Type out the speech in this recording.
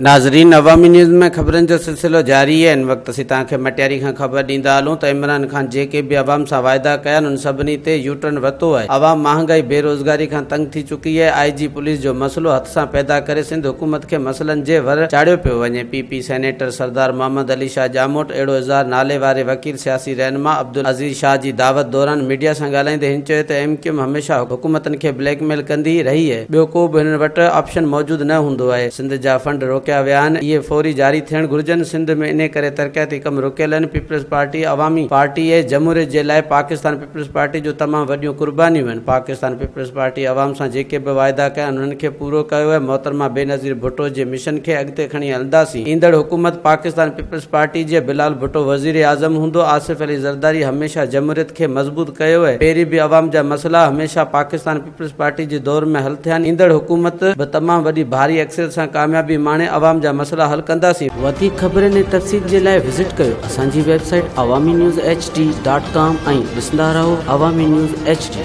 नाज़रीन, अवामी न्यूज़ में ख़बरनि जो सिलसिलो जारी है। इन वक़्तु असीं तव्हांखे मटियारी खां ख़बर ॾींदा हलूं त इमरान ख़ान जेके बि अवाम सां वाइदा कया आहिनि उन सभिनी ते यू टर्न वरितो आहे। अवाम महांगाई बेरोज़गारी खां तंग थी चुकी है। IG पुलिस जो मसइलो हथ सां पैदा करे सिंध हुकूमत खे मसइलनि जे वर चाढ़ियो पियो वञे। PP सेनेटर सरदार मोहम्मद अली शाह जामोट अहिड़ो इज़हार नाले वारे वकील सियासी रहनुमा अब्दुल अज़ीज़ शाह जी दावत दौरान मीडिया सां ॻाल्हाईंदे हिन चयो त MQM हमेशा हुकूमतनि खे ब्लैकमेल कंदी रही है। ॿियो को बि हिन वटि ऑप्शन मौजूदु न हूंदो आहे। सिंध जा फंड रोकिया विया आहिनि, इहे फौरी जारी थियण घुर्जनि। सिंध में इन करे तरक़ियाती कम रुकियल आहिनि। पीपल्स पार्टी अवामी पार्टी ऐं जमहूरियत जे लाइ पाकिस्तान पीपल्स पार्टी जो तमामु वॾियूं कुर्बानियूं आहिनि। पाकिस्तान पीपल्स पार्टी अवाम सां जेके बि वाइदा कया आहिनि उन्हनि खे पूरो कयो आहे। मोहतरमा बेनज़ीर भुट्टो जे मिशन खे अॻिते खणी हलंदासीं। ईंदड़ हुकूमत पाकिस्तान पीपल्स पार्टी जे बिलाल भुट्टो वज़ीर आज़म हूंदो। आसिफ अली ज़रदारी हमेशा जमहूरियत खे मज़बूत कयो आहे। पहिरीं बि अवाम जा मसइला हमेशा पाकिस्तान पीपल्स पार्टी जे दौर में हल थिया आहिनि। ईंदड़ हुकूमत बि तमामु वॾी भारी अक्सरियत सां कामयाबी माणे अवाम जा मसइला हल कंदासीं। वधीक ख़बरनि ऐं तफ़सील जे लाइ विज़िट कयो असांजी वेबसाइट awamiNewsHD.com ऐं ॾिसंदा रहो अवामी न्यूज़ HD।